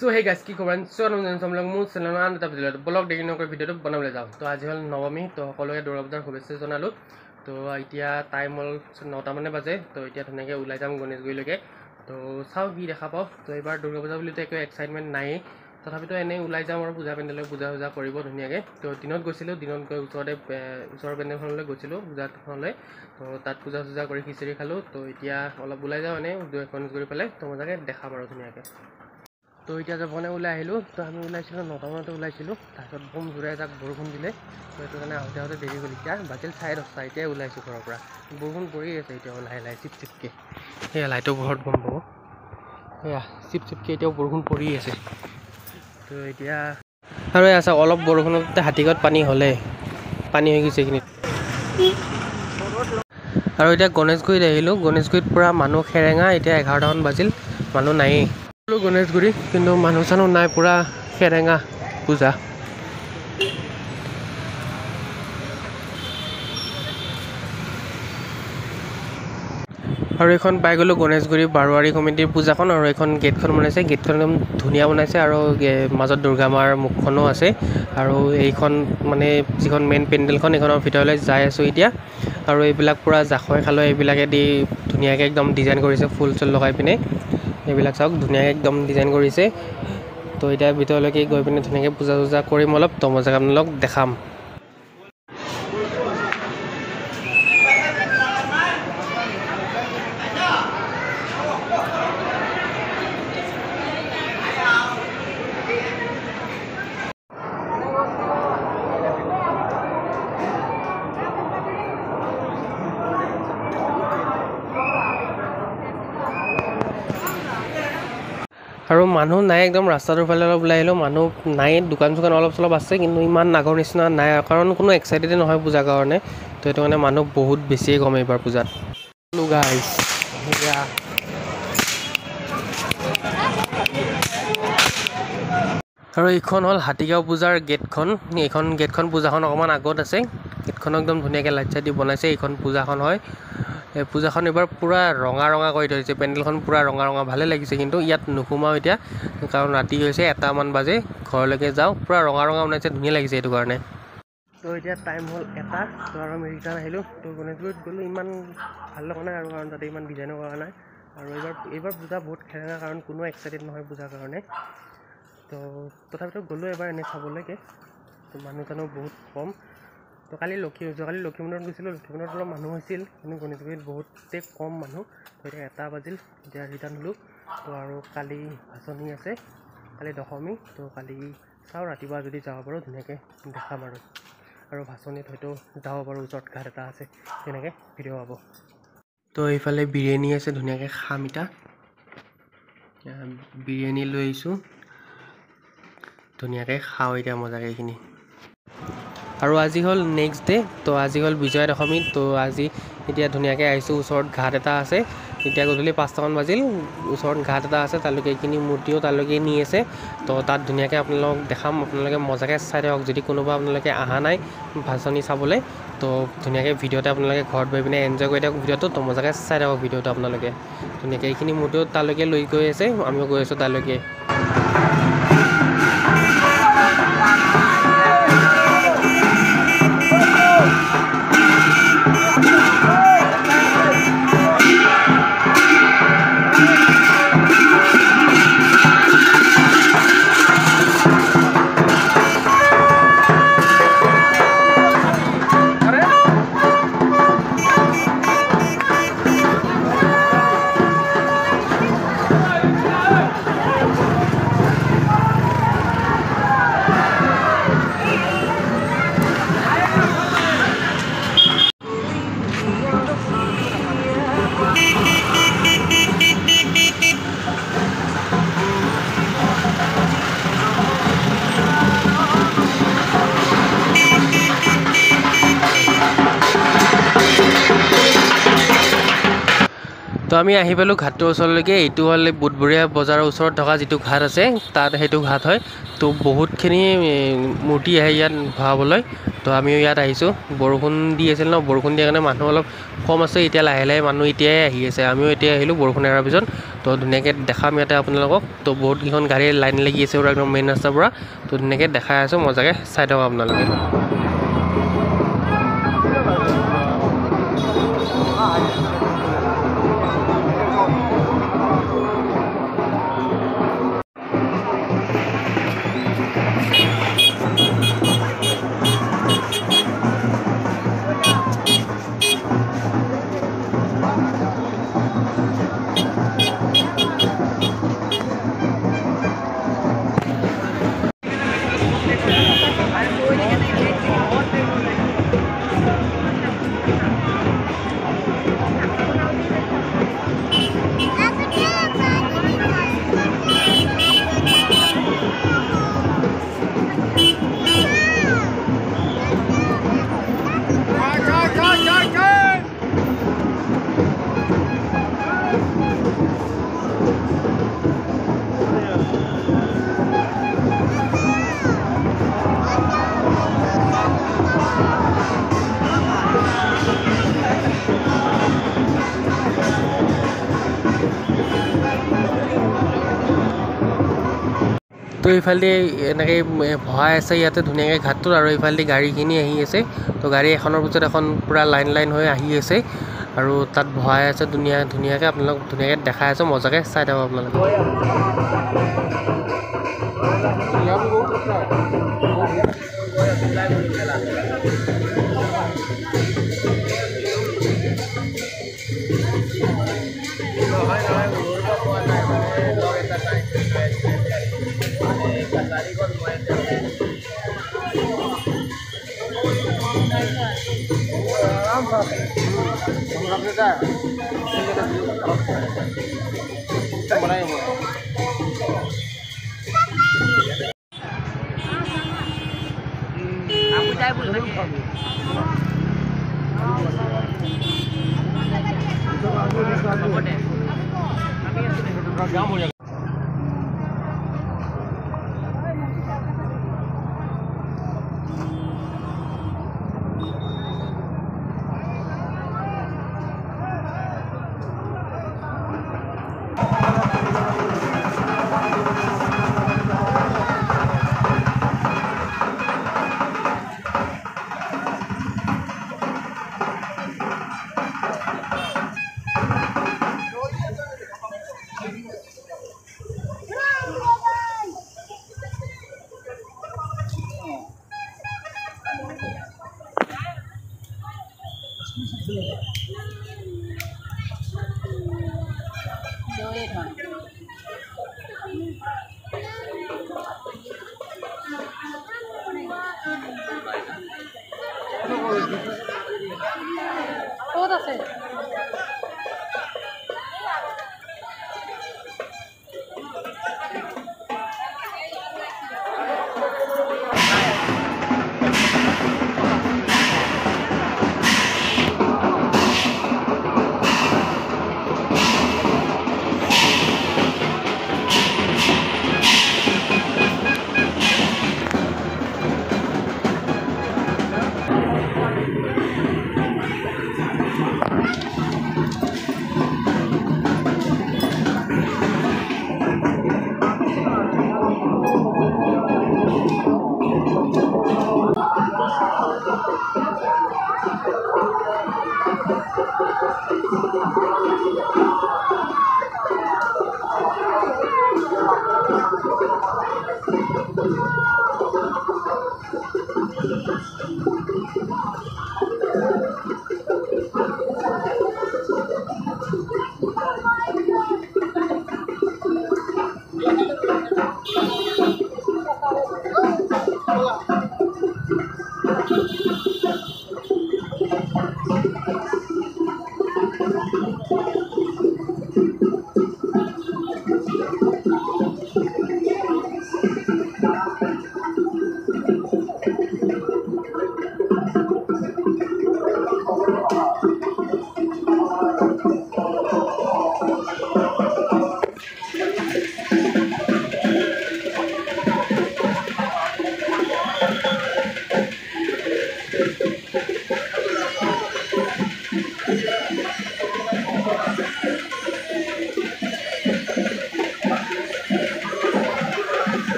सो hey guys की खबर सो हम लोग মোৰ চেনেলৰ আন এটা ভিডিঅ' ব্লগ দেখি নকৰ ভিডিঅ'টো বনাবলৈ যাওঁ তো আজি হ'ল নৱমী তো সকলোকে দুৰ্গা পূজাৰ শুভেচ্ছা জনালোঁ তো এতিয়া টাইম হ'ল 9টা মানে বাজে তো এতিয়া ধুনীয়াকৈ ওলাই যাম গণেশগুৰিলৈকে তো চাওঁ কি দেখা পাওঁ তো এইবাৰ দুৰ্গা পূজা বুলিতো একো এক্সাইটমেণ্ট নাই তথাপিতো এনেই ওলাই যাম আৰু পূজা পেণ্ডেললৈ পূজা কৰিব ধুনীয়াকৈ তো দিনত গৈছিলোঁ দিনত গৈ ওচৰৰ পেণ্ডেলখনলৈ গৈছিলোঁ পূজাখনলৈ তো তাত পূজা কৰি খিচিৰি খালোঁ তো এতিয়া অলপ ওলাই যাওঁ এনেই গণেশগুৰি ফালে তো মজাকৈ দেখাম আৰু ধুনীয়াকৈ তো এতিয়া যাবনে ওলাই আহিলোঁ তো আমি ওলাইছিলোঁ 9টা মানতে ওলাইছিলোঁ তাৰপিছত বম জোৰে যাক বৰষুণ দিলে তো সেইটো কাৰণে আহোঁতে দেৰি হ'ল এতিয়া বাজিল 10:30 এতিয়াই ওলাইছোঁ ঘৰৰ পৰা বৰষুণ পৰি আছে এতিয়া লাহে চিপকৈ সেয়া লাইটৰ পোহৰত গম পাব সেয়া চিপকৈ এতিয়াও বৰষুণ পৰি আছে তো এতিয়া আৰু আছে অলপ বৰষুণতে হাতীগত পানী হ'লে পানী হৈ গৈছে এইখিনিত আৰু এতিয়া গণেশগুৰিত আহিলোঁ গণেশগুৰিত পূৰা মানুহ খেৰেঙা এতিয়া 11টামান বাজিল মানুহ নায়েই গণেশগুৰি কিন্তু মানুহ চানুহ নাই পুৰা খেৰেঙা পূজা আৰু এখন পাই গ'লোঁ গণেশগুৰি বাৰোৱাৰী কমিটিৰ পূজাখন আৰু এখন গেটখন বনাইছে গেটখন একদম ধুনীয়া বনাইছে আৰু মাজত দুৰ্গা মাৰ মুখখনো আছে আৰু এইখন মানে যিখন মেইন পেণ্ডেলখন এইখনৰ ভিতৰলৈ যাই আছোঁ এতিয়া আৰু এইবিলাক পূৰা জাকৈ খালৈ এইবিলাকে দি ধুনীয়াকৈ একদম ডিজাইন কৰিছে ফুল চুল লগাই পিনে এইবিলাক চাওক ধুনীয়াকৈ একদম ডিজাইন কৰিছে তো এতিয়া ভিতৰলৈকে গৈ পিনে ধুনীয়াকৈ পূজা কৰিম অলপ তো মজাকৈ আপোনালোকক দেখাম আৰু মানুহ নাই একদম ৰাস্তাটোৰ ফালে অলপ ওলাই আহিলোঁ মানুহ নাই দোকান চোকান অলপ চলপ আছে কিন্তু ইমান আগৰ নিচিনা নাই কাৰণ কোনো এক্সাইটেডে নহয় পূজাৰ কাৰণে তো সেইটো কাৰণে মানুহ বহুত বেছিয়ে কম এইবাৰ পূজাত গাইছ আৰু এইখন হ'ল হাতীগাঁও পূজাৰ গেটখন এইখন গেটখন পূজাখন অকণমান আগত আছে গেটখন একদম ধুনীয়াকৈ লাইট চাইট দি বনাইছে এইখন পূজাখন হয় এই পূজাখন এইবাৰ পূৰা ৰঙা কৰি থৈছে পেণ্ডেলখন পূৰা ৰঙা ভালে লাগিছে কিন্তু ইয়াত নোসোমাওঁ এতিয়া কাৰণ ৰাতি হৈছে 1টামান বাজে ঘৰলৈকে যাওঁ পূৰা ৰঙা বনাইছে ধুনীয়া লাগিছে এইটো কাৰণে তো এতিয়া টাইম হ'ল 1টা তো আৰু আমি ৰিটাৰ্ণ আহিলোঁ তো গণেশগুৰিত গ'লোঁ ইমান ভাল লগা নাই আৰু কাৰণ তাতে ইমান ডিজাইনো কৰা নাই আৰু এইবাৰ পূজা বহুত খেলেঙা কাৰণ কোনো এক্সাইটেড নহয় পূজাৰ কাৰণে তো তথাপিতো গ'লোঁ এবাৰ এনেই চাবলৈকে তো মানুহ বহুত কম তো কালি লক্ষীমন্দিৰত গৈছিলোঁ লক্ষীমন্দিৰত অলপ মানুহ হৈছিল কিন্তু গণেশগুৰিত বহুতেই কম মানুহ তো এতিয়া 1টা বাজিল এতিয়া ৰিটাৰ্ণ হ'লোঁ তো আৰু কালি ভাচনি আছে কালি দশমী তো কালি চাওঁ ৰাতিপুৱা যদি যাব পাৰোঁ ধুনীয়াকৈ দেখাম আৰু ভাচনিত হয়তো যাব পাৰোঁ ওচৰত ঘাট এটা আছে তেনেকৈ ভিডিঅ' পাব তো এইফালে বিৰিয়ানী আছে ধুনীয়াকৈ খাম এতিয়া বিৰিয়ানী লৈ আহিছোঁ ধুনীয়াকৈ খাওঁ এতিয়া মজাকৈ এইখিনি আৰু আজি হ'ল নেক্সট ডে তো আজি হ'ল বিজয়া দশমী তো আজি এতিয়া ধুনীয়াকৈ আহিছোঁ ওচৰত ঘাট এটা আছে এতিয়া গধূলি 5টামান বাজিল ওচৰত ঘাট এটা আছে তালৈকে এইখিনি মূৰ্তিও তালৈকে নি আছে তো তাত ধুনীয়াকৈ আপোনালোকক দেখাম আপোনালোকে মজাকৈ চাই থাকক যদি কোনোবা আপোনালোকে অহা নাই ভাচনি চাবলৈ তো ধুনীয়াকৈ ভিডিঅ'তে আপোনালোকে ঘৰত গৈ পিনে এনজয় কৰি থাকক ভিডিঅ'টো তো মজাকৈ চাই থাকক ভিডিঅ'টো আপোনালোকে ধুনীয়াকৈ এইখিনি মূৰ্তিও তালৈকে লৈ গৈ আছে আমিও গৈ আছোঁ তালৈকে তো আমি আহি পালোঁ ঘাটটোৰ ওচৰলৈকে। এইটো হ'ল বুধবৰীয়া বজাৰৰ ওচৰত থকা যিটো ঘাট আছে তাত সেইটো ঘাট হয়। তো বহুতখিনি মূৰ্তি আহে ইয়াত ভৰাবলৈ। তো আমিও ইয়াত আহিছোঁ। বৰষুণ দি আছিল ন, বৰষুণ দিয়াৰ কাৰণে মানুহ অলপ কম আছে। এতিয়া লাহে লাহে মানুহ এতিয়াই আহি আছে। আমিও এতিয়া আহিলোঁ বৰষুণ এৰাৰ পিছত। তো ধুনীয়াকৈ দেখাম ইয়াতে আপোনালোকক। তো বহুতকেইখন গাড়ী লাইন লাগি আছে পুৰা একদম মেইন ৰাস্তাৰ পৰা। তো ধুনীয়াকৈ দেখাই আছোঁ, মজাকৈ চাই থাকক আপোনালোকে। তো এইফালেদি এনেকৈ ভৰাই আছে ইয়াতে ধুনীয়াকৈ ঘাটটোত, আৰু এইফালেদি গাড়ীখিনি আহি আছে। তো গাড়ী এখনৰ পিছত এখন পূৰা লাইন লাইন হৈ আহি আছে, আৰু তাত ভৰাই আছে ধুনীয়াকৈ। আপোনালোক ধুনীয়াকৈ দেখাই আছোঁ, মজাকৈ চাই থাকক আপোনালোকে। ক'ত আছে?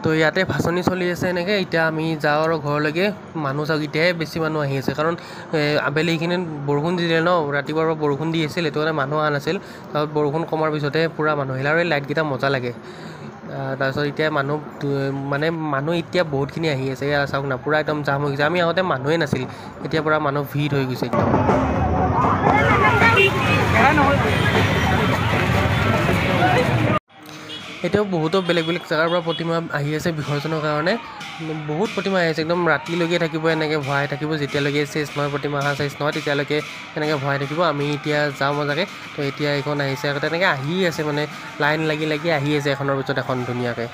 তো ইয়াতে ভাচনি চলি আছে এনেকৈ এতিয়া আমি যাওঁ আৰু ঘৰলৈকে মানুহ চাওক এতিয়াহে বেছি মানুহ আহি আছে কাৰণ আবেলি এইখিনিত বৰষুণ দিলে ন ৰাতিপুৱাৰ পৰা বৰষুণ দি আছিল সেইটো কাৰণে মানুহ অহা নাছিল তাৰপিছত বৰষুণ কমাৰ পিছতে পূৰা মানুহ আহিলে আৰু এই লাইটকেইটা মজা লাগে তাৰপিছত এতিয়া মানুহ এতিয়া বহুতখিনি আহি আছে এয়া চাওক না পূৰা একদম জাম হৈ গৈছে আমি আগতে মানুহে নাছিল এতিয়া পূৰা মানুহ ভিৰ হৈ গৈছে একদম এতিয়াও বহুতো বেলেগ বেলেগ জেগাৰ পৰা প্ৰতিমা আহি আছে বিসৰ্জনৰ কাৰণে বহুত প্ৰতিমা আহি আছে একদম ৰাতিলৈকে থাকিব এনেকৈ ভৰাই থাকিব যেতিয়ালৈকে চেচ নহয় প্ৰতিমা অহা চেচ নহয় তেতিয়ালৈকে এনেকৈ ভৰাই থাকিব আমি এতিয়া যাওঁ মজাকৈ তো এতিয়া এইখন আহিছে আকৌ তেনেকৈ আহি আছে মানে লাইন লাগি লাগি আহি আছে এখনৰ পিছত এখন ধুনীয়াকৈ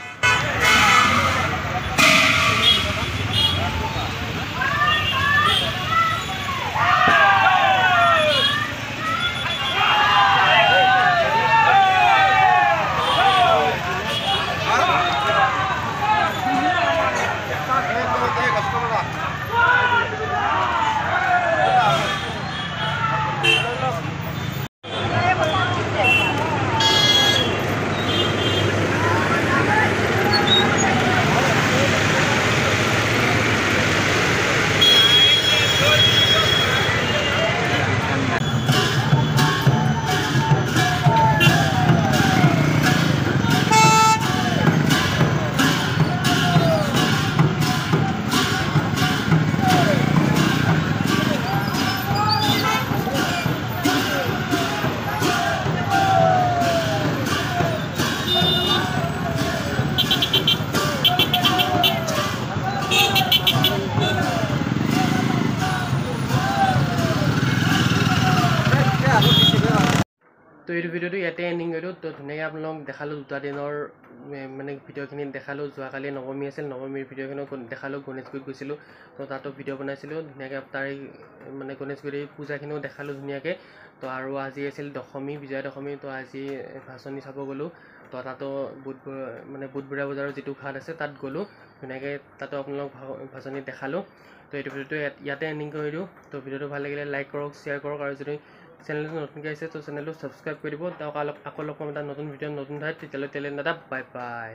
তো এইটো ভিডিঅ'টো ইয়াতে এণ্ডিং কৰিলোঁ তো ধুনীয়াকৈ আপোনালোকক দেখালোঁ দুটা দিনৰ মানে ভিডিঅ'খিনি দেখালোঁ যোৱাকালি নৱমী আছিল নৱমীৰ ভিডিঅ'খিনিও দেখালোঁ গণেশগুৰিত গৈছিলোঁ তো তাতো ভিডিঅ' বনাইছিলোঁ ধুনীয়াকৈ তাৰে মানে গণেশগুৰিৰ পূজাখিনিও দেখালোঁ ধুনীয়াকৈ তো আৰু আজি আছিল দশমী বিজয়া দশমী তো আজি ভাচনি চাব গ'লোঁ তো তাতো বুধবৰীয়া বজাৰৰ যিটো ঘাট আছে তাত গ'লোঁ ধুনীয়াকৈ তাতো আপোনালোকক ভাচনি দেখালোঁ তো এইটো ভিডিঅ'টো ইয়াতে এণ্ডিং কৰি দিওঁ তো ভিডিঅ'টো ভাল লাগিলে লাইক কৰক শ্বেয়াৰ কৰক আৰু যদি চেনেলটো নতুনকৈ আহিছে তো চেনেলটো ছাবস্ক্ৰাইব কৰি দিব তেওঁক আকৌ লগ পাম এটা নতুন ভিডিঅ' নতুন ঠাইত তেতিয়ালৈ দাদা বাই বাই